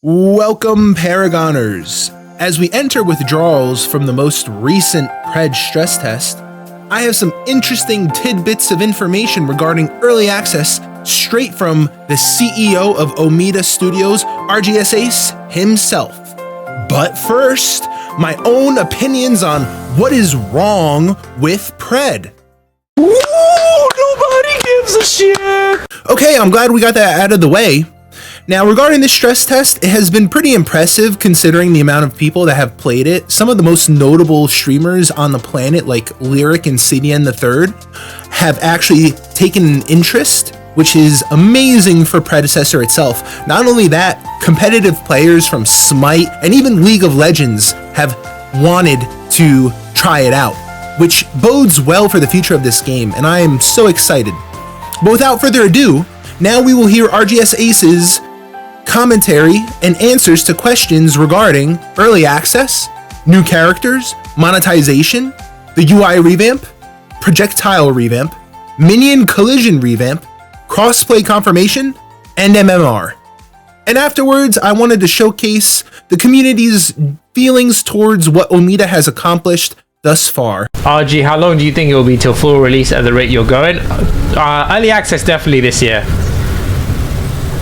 Welcome, Paragoners! As we enter withdrawals from the most recent Pred stress test, I have some interesting tidbits of information regarding early access straight from the CEO of Omeda Studios, RGSACE himself. But first, my own opinions on what is wrong with Pred. Ooh, nobody gives a shit! Okay, I'm glad we got that out of the way. Now, regarding this stress test, it has been pretty impressive considering the amount of people that have played it. Some of the most notable streamers on the planet, like Lyric and CDN III, have actually taken an interest, which is amazing for Predecessor itself. Not only that, competitive players from Smite and even League of Legends have wanted to try it out, which bodes well for the future of this game, and I am so excited. But without further ado, now we will hear RGSACE's commentary and answers to questions regarding early access, new characters, monetization, the UI revamp, projectile revamp, minion collision revamp, crossplay confirmation, and MMR. And afterwards, I wanted to showcase the community's feelings towards what Omeda has accomplished thus far. RG, how long do you think it will be till full release at the rate you're going? Early access definitely this year.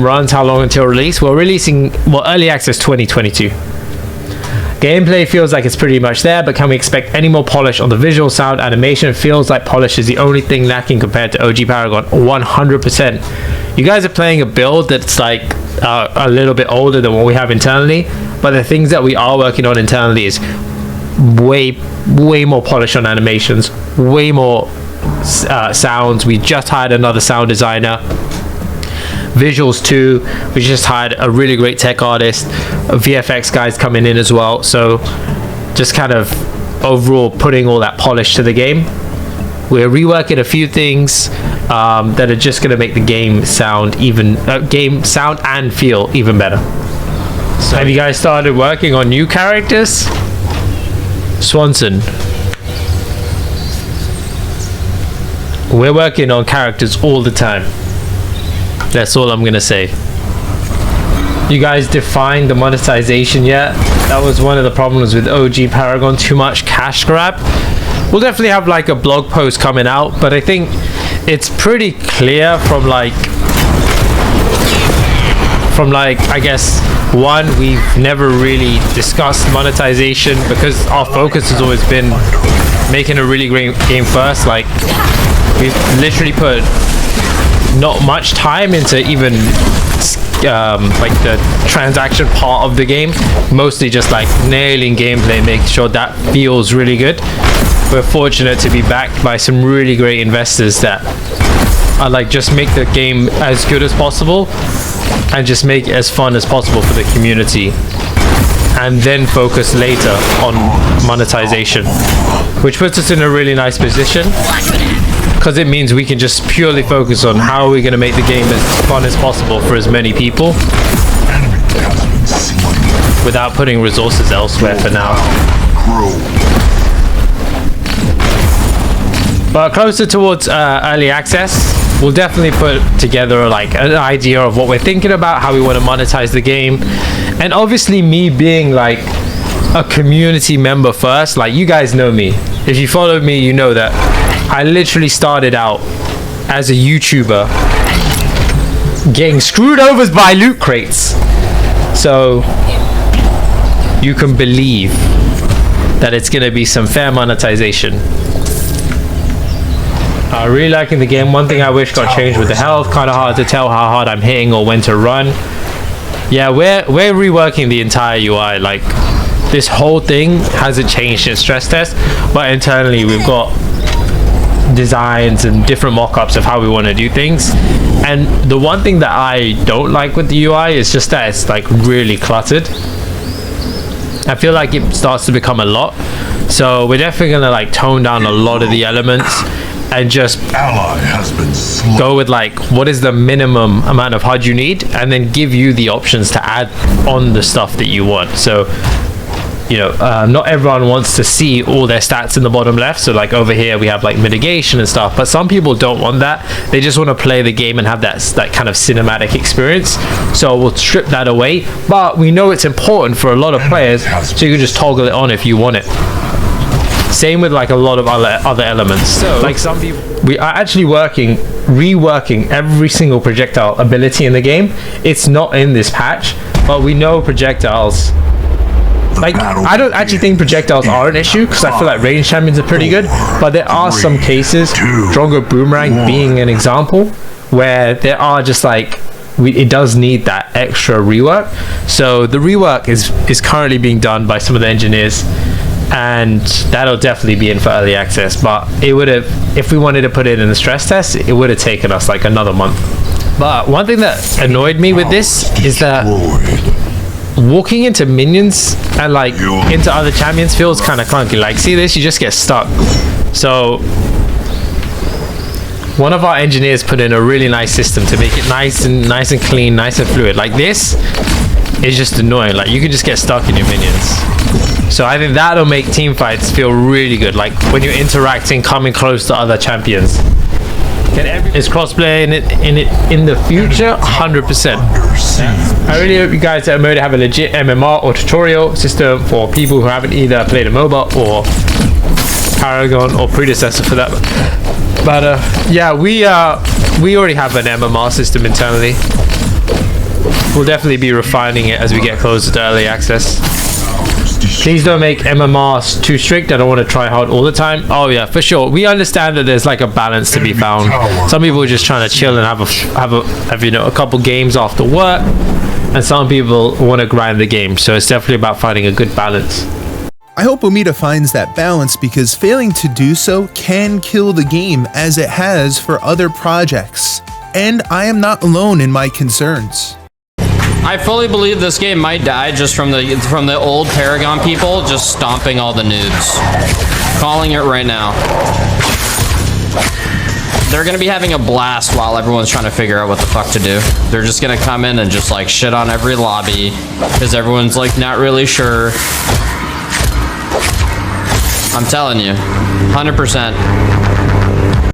Runs how long until release? Early access 2022. Gameplay feels like it's pretty much there, but can we expect any more polish on the visual, sound, animation? Feels like polish is the only thing lacking compared to OG Paragon. 100%. You guys are playing a build that's like a little bit older than what we have internally, but the things that we are working on internally is way more polish on animations, way more sounds. We just hired another sound designer. Visuals too, we just hired a really great tech artist, VFX guys coming in as well, so just kind of overall putting all that polish to the game. We're reworking a few things that are just going to make the game sound and feel even better. So have you guys started working on new characters? Swanson, we're working on characters all the time. That's all I'm gonna say. You guys defined the monetization yet? That was one of the problems with OG Paragon, too much cash grab. We'll definitely have like a blog post coming out, but I think it's pretty clear from like I guess one, we've never really discussed monetization because our focus has always been making a really great game first. Like we've literally put not much time into even like the transaction part of the game, mostly just like nailing gameplay, making sure that feels really good. We're fortunate to be backed by some really great investors that are like just make the game as good as possible and just make it as fun as possible for the community, and then focus later on monetization, which puts us in a really nice position because it means we can just purely focus on how we're going to make the game as fun as possible for as many people without putting resources elsewhere for now. But closer towards early access, we'll definitely put together like an idea of what we're thinking about, how we want to monetize the game. And obviously me being like a community member first, like you guys know me. If you followed me, you know that I literally started out as a YouTuber getting screwed over by loot crates. So you can believe that it's going to be some fair monetization. Really liking the game. One thing I wish got changed with the health. Kind of hard to tell how hard I'm hitting or when to run. Yeah, we're reworking the entire UI. Like this whole thing hasn't changed in stress test, but internally we've got designs and different mock-ups of how we want to do things. And the one thing that I don't like with the UI is just that it's like really cluttered. I feel like it starts to become a lot, so we're definitely gonna like tone down a lot of the elements and just go with like what is the minimum amount of HUD you need, and then give you the options to add on the stuff that you want. So you know, not everyone wants to see all their stats in the bottom left. So like over here we have like mitigation and stuff, but some people don't want that. They just want to play the game and have that kind of cinematic experience. So we'll strip that away, but we know it's important for a lot of players, so you can just toggle it on if you want it. Same with like a lot of other elements. So like some people, we are actually reworking every single projectile ability in the game. It's not in this patch, but we know projectiles, like, I don't actually think projectiles are an issue, because I feel like range champions are pretty good, but there are some cases, Drongo Boomerang being an example, where there are just like, it does need that extra rework. So the rework is currently being done by some of the engineers, and that'll definitely be in for early access. But it would have, if we wanted to put it in the stress test, it would have taken us like another month. But one thing that annoyed me with this is that walking into minions and like into other champions feels kind of clunky. Like, see this, you just get stuck. So one of our engineers put in a really nice system to make it nice and clean, nice and fluid. Like, this is just annoying. Like, you can just get stuck in your minions. So I think that'll make team fights feel really good. Like when you're interacting, coming close to other champions. Is crossplay in the future? 100%. I really hope you guys at Omeda have a legit MMR or tutorial system for people who haven't either played a MOBA or Paragon or predecessor for that. But yeah, we already have an MMR system internally. We'll definitely be refining it as we get closer to early access. Please don't make MMRs too strict. I don't want to try hard all the time. Oh yeah, for sure. We understand that there's like a balance to be found. Some people are just trying to chill and have you know, a couple games after work, and some people want to grind the game. So it's definitely about finding a good balance. I hope Omeda finds that balance, because failing to do so can kill the game, as it has for other projects. And I am not alone in my concerns. I fully believe this game might die just from the old Paragon people just stomping all the noobs. Calling it right now. They're gonna be having a blast while everyone's trying to figure out what the fuck to do. They're just gonna come in and just like shit on every lobby because everyone's like not really sure. I'm telling you, 100%.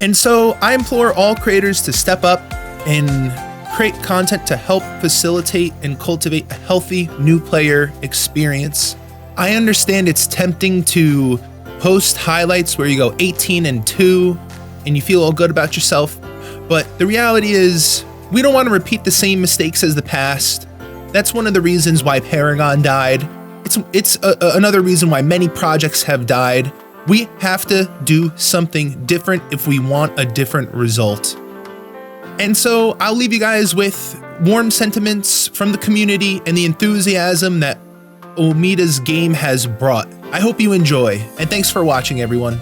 And so I implore all creators to step up and create content to help facilitate and cultivate a healthy new player experience. I understand it's tempting to post highlights where you go 18-2 and you feel all good about yourself, but the reality is we don't want to repeat the same mistakes as the past. That's one of the reasons why Paragon died. It's another reason why many projects have died. We have to do something different if we want a different result. And so I'll leave you guys with warm sentiments from the community and the enthusiasm that Omeda's game has brought. I hope you enjoy, and thanks for watching, everyone.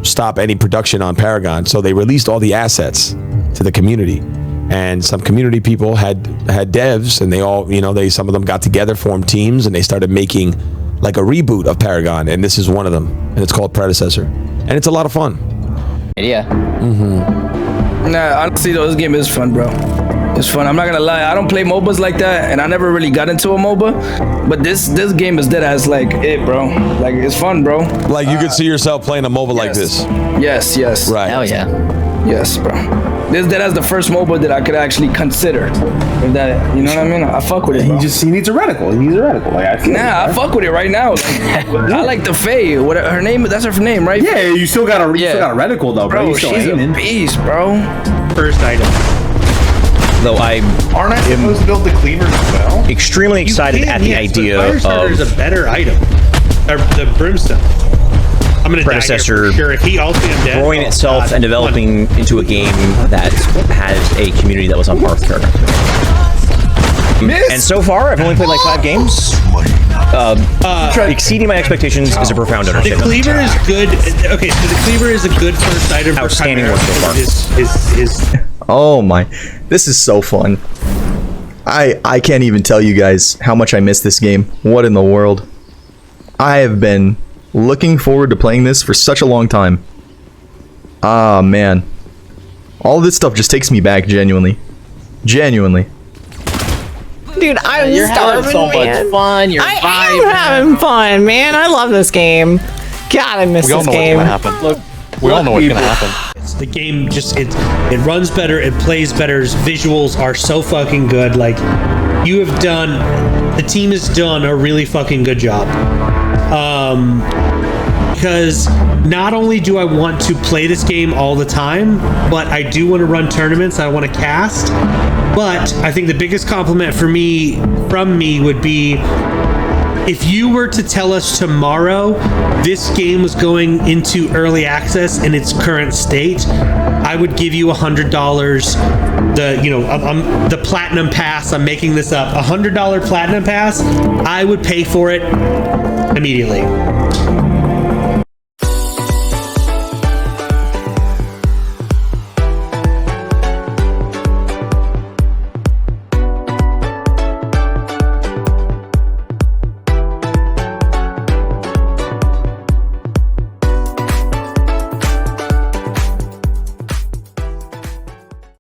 Stop any production on Paragon, so they released all the assets to the community, and some community people had devs, and they all, you know, some of them got together, formed teams, and they started making like a reboot of Paragon, and this is one of them, and it's called Predecessor, and it's a lot of fun. Yeah. Nah, honestly though, this game is fun, bro. It's fun. I'm not gonna lie. I don't play MOBAs like that, and I never really got into a MOBA. But this game is dead ass like it, bro. Like, it's fun, bro. Like, you could see yourself playing a MOBA like this. Yes. Right. Hell yeah. Yes, bro. This dead as the first MOBA that I could actually consider. If that, you know what I mean? I fuck with it, bro. He needs a reticle. He needs a reticle. Like, I fuck with it right now. Like, I like the Faye. What her name? That's her name, right? Yeah, you still got a reticle though, bro. She's a beast, bro. First item. Though aren't I supposed to build the cleaver as well? Extremely excited at the idea of Firestarter is a better item. Or the brimstone. I'm gonna Predecessor sure. If he ulti him dead, growing itself and developing into a game that has a community that was on par with Paragon. And so far, I've only played like 5 games. Exceeding my expectations is a profound understatement. The cleaver is good. Okay, so the cleaver is a good first item. Outstanding work so far. Oh my, this is so fun. I can't even tell you guys how much I miss this game. What in the world? I have been looking forward to playing this for such a long time. Ah, man. All this stuff just takes me back, genuinely. Genuinely. Dude, I'm You're starving, having so man. much fun. You're I vibing. am having fun, man. I love this game. God, I miss this game. Look, we all know what's gonna happen. The game just it runs better, it plays better, its visuals are so fucking good. Like the team has done a really fucking good job. Because not only do I want to play this game all the time, but I do want to run tournaments, I want to cast. But I think the biggest compliment from me would be if you were to tell us tomorrow this game was going into early access in its current state, I would give you $100. The platinum pass. I'm making this up. $100 platinum pass. I would pay for it immediately.